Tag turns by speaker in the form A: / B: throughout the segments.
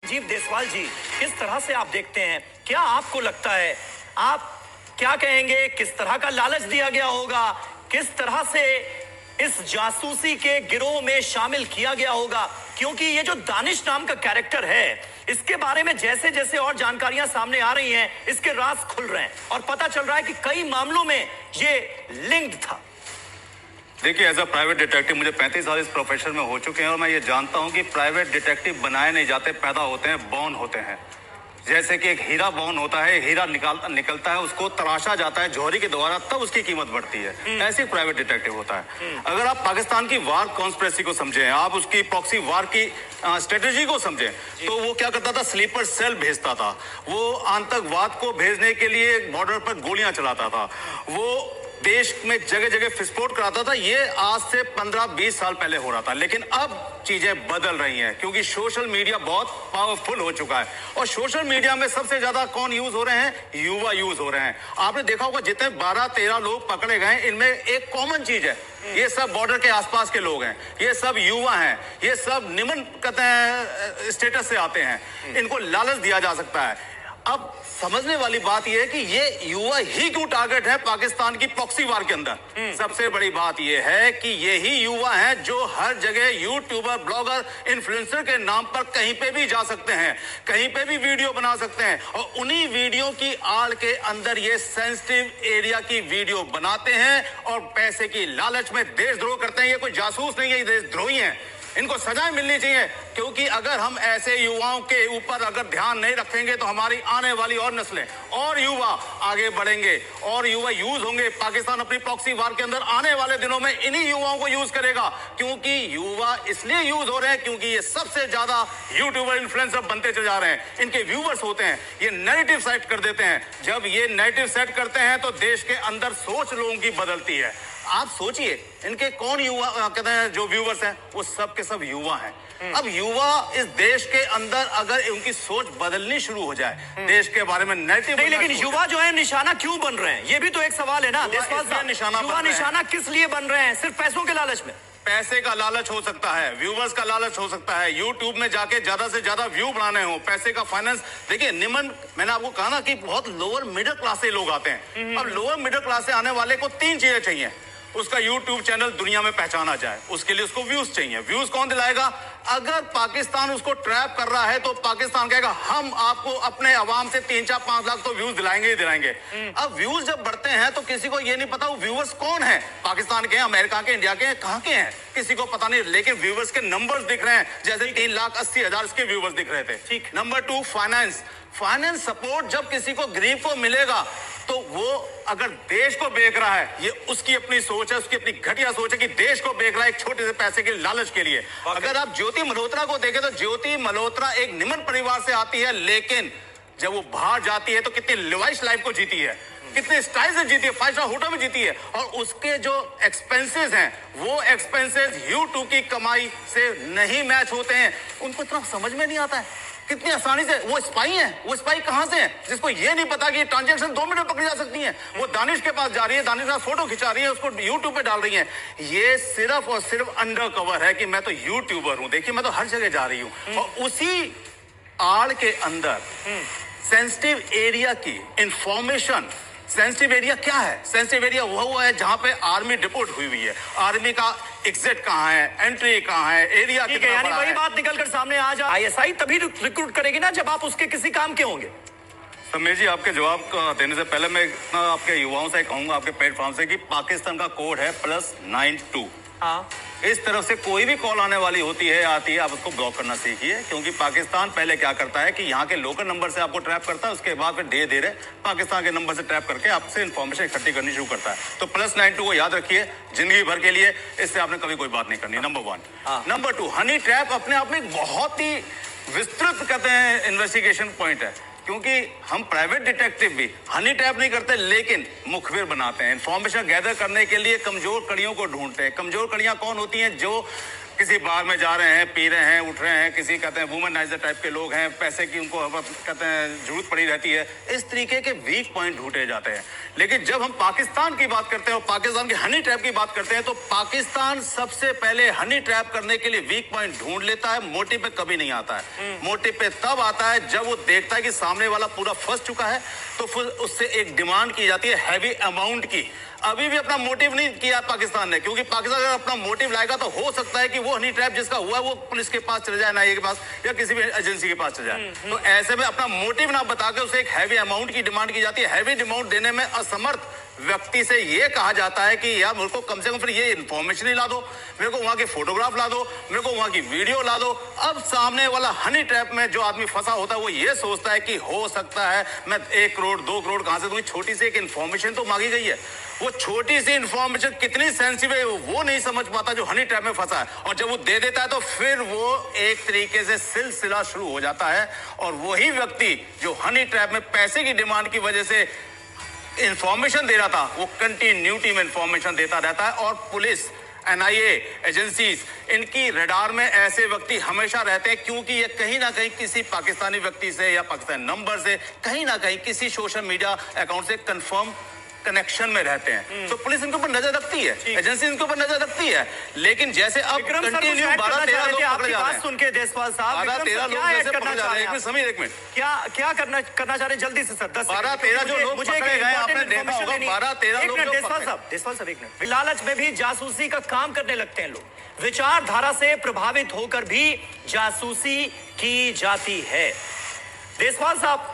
A: राजीव देसवाल जी, किस तरह से आप देखते हैं, क्या आपको लगता है, आप क्या कहेंगे, किस तरह का लालच दिया गया होगा, किस तरह से इस जासूसी के गिरोह में शामिल किया गया होगा? क्योंकि ये जो दानिश नाम का कैरेक्टर है, इसके बारे में जैसे जैसे और जानकारियां सामने आ रही हैं, इसके राज खुल रहे हैं और पता चल रहा है कि कई मामलों में ये लिंक्ड था।
B: देखिए, एज अ प्राइवेट डिटेक्टिव मुझे 35 साल इस प्रोफेशन में हो चुके हैं और मैं ये जानता हूं कि प्राइवेट डिटेक्टिव बनाए नहीं जाते, पैदा होते हैं, बॉर्न होते हैं। जैसे कि एक हीरा बॉर्न होता है, हीरा निकलता है, उसको तराशा जाता है जौहरी के द्वारा, तब उसकी कीमत बढ़ती है। ऐसे ही प्राइवेट डिटेक्टिव होता है। अगर आप पाकिस्तान की वार कॉन्स्पिरेसी को समझें, आप उसकी प्रॉक्सी वार की स्ट्रेटेजी को समझें, तो वो क्या करता था, स्लीपर सेल भेजता था, वो आतंकवाद को भेजने के लिए बॉर्डर पर गोलियां चलाता था, वो देश में जगह जगह विस्फोट कराता था। ये आज से 15-20 साल पहले हो रहा था, लेकिन अब चीजें बदल रही हैं क्योंकि सोशल मीडिया बहुत पावरफुल हो चुका है। और सोशल मीडिया में सबसे ज्यादा कौन यूज हो रहे हैं? युवा यूज हो रहे हैं। आपने देखा होगा जितने 12-13 लोग पकड़े गए, इनमें एक कॉमन चीज है, ये सब बॉर्डर के आसपास के लोग हैं, ये सब युवा हैं, ये सब निम्न कहते हैं स्टेटस से आते हैं, इनको लालच दिया जा सकता है। अब समझने वाली बात यह है कि ये युवा ही क्यों टारगेट है पाकिस्तान की प्रॉक्सी वार के अंदर। सबसे बड़ी बात यह है कि ये ही युवा हैं जो हर जगह यूट्यूबर, ब्लॉगर, इन्फ्लुएंसर के नाम पर कहीं पे भी जा सकते हैं, कहीं पे भी वीडियो बना सकते हैं और उन्हीं वीडियो की आड़ के अंदर ये सेंसिटिव एरिया की वीडियो बनाते हैं और पैसे की लालच में देशद्रोह करते हैं। ये कोई जासूस नहीं है, ये देशद्रोही हैं। इनको सजाएं मिलनी चाहिए, क्योंकि अगर हम ऐसे युवाओं के ऊपर अगर ध्यान नहीं रखेंगे तो हमारी आने वाली और नस्लें और युवा आगे बढ़ेंगे और युवा यूज होंगे। पाकिस्तान अपनी प्रॉक्सी वार के अंदर आने वाले दिनों में इन्हीं युवाओं को यूज करेगा, क्योंकि युवा इसलिए यूज हो रहे हैं क्योंकि ये सबसे ज्यादा यूट्यूबर, इन्फ्लुएंसर बनते चले जा रहे हैं। इनके व्यूवर्स होते हैं, ये नैरेटिव सेट कर देते हैं। जब ये नैरेटिव सेट करते हैं तो देश के अंदर सोच लोगों की बदलती है। आप सोचिए, इनके कौन युवा कहते हैं जो व्यूवर्स हैं, वो सब के सब युवा हैं। अब युवा इस देश के अंदर अगर उनकी सोच बदलनी शुरू हो जाए, देश के बारे में नैरेटिव
A: नहीं, लेकिन युवा जो है निशाना क्यों बन रहे हैं, ये भी तो एक सवाल है ना देशपाल साहब। युवा निशाना किस लिए बन रहे हैं? सिर्फ पैसों के लालच में?
B: पैसे का लालच हो सकता है, व्यूवर्स का लालच हो सकता है, यूट्यूब में जाके ज्यादा से ज्यादा व्यू बनाने हो, पैसे का फाइनेंस। देखिए निम्न, मैंने आपको कहा ना कि बहुत लोअर मिडिल क्लास से लोग आते हैं। अब लोअर मिडिल क्लास से आने वाले को 3 चीजें चाहिए। उसका YouTube चैनल दुनिया में पहचाना जाए, उसके लिए उसको व्यूज चाहिए। व्यूज कौन दिलाएगा? अगर पाकिस्तान उसको ट्रैप कर रहा है तो पाकिस्तान कहेगा हम आपको अपने अवाम से 3-4-5 लाख तो व्यूज दिलाएंगे ही दिलाएंगे। अब व्यूज जब बढ़ते हैं तो किसी को ये नहीं पता वो व्यूवर्स कौन है, पाकिस्तान के, अमेरिका के, इंडिया के, कहां के हैं, किसी को पता नहीं। लेकिन व्यूवर्स के नंबर्स दिख रहे हैं, जैसे 3,80,000 इसके व्यूवर्स दिख रहे थे। ठीक। नंबर 2, फाइनेंस सपोर्ट जब किसी को, गरीब को मिलेगा तो वो अगर देश को बेच रहा है, ये उसकी अपनी सोच है, उसकी अपनी घटिया सोच है कि देश को बेच रहा है एक छोटे से पैसे के लालच के लिए। अगर आप ज्योति मल्होत्रा को देखें तो ज्योति मल्होत्रा एक निम्न परिवार से आती है, लेकिन जब वो बाहर जाती है तो कितनी लिवाइश लाइफ को जीती है, कितने स्टाइल से जीती है, 5 स्टार होटल में जीती है। और उसके जो एक्सपेंसेस हैं, वो एक्सपेंसेस YouTube की कमाई से नहीं मैच होते हैं। उनको इतना समझ में नहीं आता है कितनी आसानी से वो स्पाई है। वो स्पाई कहां से है जिसको ये नहीं पता कि ट्रांजैक्शन 2 मिनट में पकड़ी जा सकती है। वो दानिश के पास जा रही है, दानिश का फोटो खिंचा रही है, उसको यूट्यूब पे डाल रही है। ये सिर्फ और सिर्फ अंडर कवर है कि मैं तो यूट्यूबर हूं, देखिए मैं तो हर जगह जा रही हूं। और उसी आड़ के अंदर सेंसिटिव एरिया की इंफॉर्मेशन, सेंसिटिव एरिया क्या है? सेंसिटिव एरिया वो है जहां पे आर्मी डिपोर्ट हुई है, आर्मी का एग्जिट कहां है, एंट्री कहां है, एरिया कितना बड़ा है।
A: यानी वही बात निकल कर सामने आ जाए। ISI तभी रिक्रूट करेगी ना जब आप उसके किसी काम के होंगे।
B: समीर जी, आपके जवाब देने से पहले मैं आपके युवाओं से कहूंगा, आपके प्लेटफॉर्म से, कि पाकिस्तान का कोड है +92।
A: हाँ,
B: इस तरफ से कोई भी कॉल आने वाली होती है, आती है, आप उसको ब्लॉक करना सीखिए। क्योंकि पाकिस्तान पहले क्या करता है कि यहाँ के लोकल नंबर से आपको ट्रैप करता है, उसके बाद फिर धीरे धीरे पाकिस्तान के नंबर से ट्रैप करके आपसे इन्फॉर्मेशन इकट्ठी करनी शुरू करता है। तो +92 को याद रखिए जिंदगी भर के लिए, इससे आपने कभी कोई बात नहीं करनी। नंबर 1। नंबर 2, हनी ट्रैप अपने आप में एक बहुत ही विस्तृत कहते हैं इन्वेस्टिगेशन पॉइंट है, क्योंकि हम प्राइवेट डिटेक्टिव भी हनी ट्रैप नहीं करते, लेकिन मुखबिर बनाते हैं। इंफॉर्मेशन गैदर करने के लिए कमजोर कड़ियों को ढूंढते हैं। कमजोर कड़ियां कौन होती हैं? जो किसी बार में जा रहे हैं, पी रहे हैं, उठ रहे हैं, किसी कहते हैं वुमनाइजर टाइप के लोग हैं, पैसे की उनको कहते हैं जरूरत पड़ी रहती है, इस तरीके के वीक पॉइंट ढूंढे जाते हैं। लेकिन जब हम पाकिस्तान की बात करते हैं और पाकिस्तान के हनी ट्रैप की बात करते हैं, तो पाकिस्तान सबसे पहले हनी ट्रैप करने के लिए वीक पॉइंट ढूंढ लेता है, मोटिव पे कभी नहीं आता है। मोटिव पे तब आता है जब वो देखता है कि सामने वाला पूरा फंस चुका है, तो फिर उससे एक डिमांड की जाती है हैवी अमाउंट की। अभी भी अपना मोटिव नहीं किया पाकिस्तान ने, क्योंकि पाकिस्तान अगर अपना मोटिव लाएगा तो हो सकता है कि वो हनी ट्रैप जिसका हुआ वो पुलिस के पास चले जाए, एनआईए के पास या किसी भी एजेंसी के पास चले जाए। तो ऐसे में अपना मोटिव ना बता के उसे एक हैवी अमाउंट की डिमांड की जाती है। हैवी अमाउंट देने में असमर्थ व्यक्ति से ये कहा जाता है कि यार मेरे को कम से कम फिर ये इन्फॉर्मेशन ही ला दो, मेरे को वहां के फोटोग्राफ ला दो, मेरे को वहां की वीडियो ला दो। अब सामने वाला हनी ट्रैप में जो आदमी फंसा होता है वो ये सोचता है कि हो सकता है मैं 1 करोड़ 2 करोड़ कहां से दूं, छोटी सी एक इन्फॉर्मेशन तो मांगी गई है। वो छोटी सी इन्फॉर्मेशन कितनी सेंसिटिव है वो नहीं समझ पाता जो हनी ट्रैप में फंसा है, और जब वो दे देता है तो फिर वो एक तरीके से सिलसिला शुरू हो जाता है। और वही व्यक्ति जो हनी ट्रैप में पैसे की डिमांड की वजह से इंफॉर्मेशन दे रहा था, वो कंटिन्यूटी में इंफॉर्मेशन देता रहता है। और पुलिस, एनआईए एजेंसीज, इनकी रडार में ऐसे व्यक्ति हमेशा रहते हैं, क्योंकि ये कहीं ना कहीं किसी पाकिस्तानी व्यक्ति से या पाकिस्तानी नंबर से, कहीं ना कहीं किसी सोशल मीडिया अकाउंट से कंफर्म कनेक्शन में रहते हैं। तो पुलिस इनके ऊपर नजर रखती है, एजेंसी इनके ऊपर नजर रखती है। लेकिन जैसे अब कंटिन्यू 12-13 लोग पकड़े जा रहे हैं,
A: सुन के देशपाल साहब
B: 12-13 लोग जैसे पकड़े जा रहे हैं। एक मिनट समीर, एक मिनट,
A: क्या करना चाह रहे हैं जल्दी से सर?
B: 12-13 जो लोग पकड़े गए आपने देखा होगा, 12-13 लोग जो
A: देशपाल साहब एक मिनट। लालच में भी जासूसी का काम करने लगते हैं लोग, विचारधारा से प्रभावित होकर भी जासूसी की जाती है। देशपाल साहब,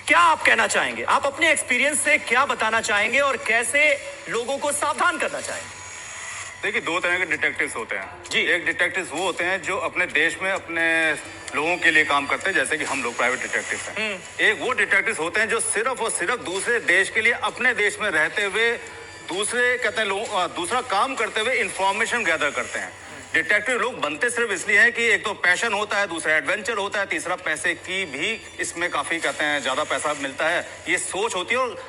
A: क्या आप कहना चाहेंगे? आप अपने एक्सपीरियंस से क्या बताना चाहेंगे और कैसे लोगों को सावधान करना चाहेंगे?
B: देखिए, 2 तरह के डिटेक्टिव्स होते हैं
A: जी।
B: एक डिटेक्टिव्स वो होते हैं जो अपने देश में अपने लोगों के लिए काम करते हैं, जैसे कि हम लोग प्राइवेट डिटेक्टिव्स हैं। एक वो डिटेक्टिव्स होते हैं जो सिर्फ और सिर्फ दूसरे देश के लिए अपने देश में रहते हुए दूसरे कहते हैं लोग दूसरा काम करते हुए इंफॉर्मेशन गैदर करते हैं। डिटेक्टिव लोग बनते सिर्फ इसलिए हैं कि एक तो पैशन होता है, दूसरा एडवेंचर होता है, तीसरा पैसे की भी इसमें काफी कहते हैं ज्यादा पैसा मिलता है, ये सोच होती है। और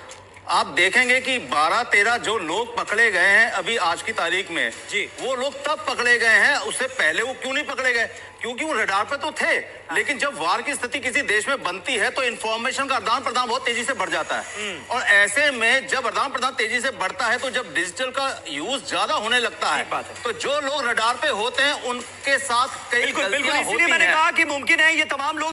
B: आप देखेंगे कि 12-13 जो लोग पकड़े गए हैं अभी आज की तारीख में जी, वो लोग तब पकड़े गए हैं, उससे पहले वो क्यों नहीं पकड़े गए? क्योंकि वो रडार पे तो थे। लेकिन जब वार की स्थिति किसी देश में बनती है तो इंफॉर्मेशन का आदान प्रदान बहुत तेजी से बढ़ जाता है। और ऐसे में जब आदान प्रदान तेजी से बढ़ता है तो जब डिजिटल का यूज ज्यादा होने लगता है, तो जो लोग रडार पे होते हैं उनके साथ कई गलतियां होती हैं।
A: मैंने कहा कि मुमकिन है ये तमाम लोग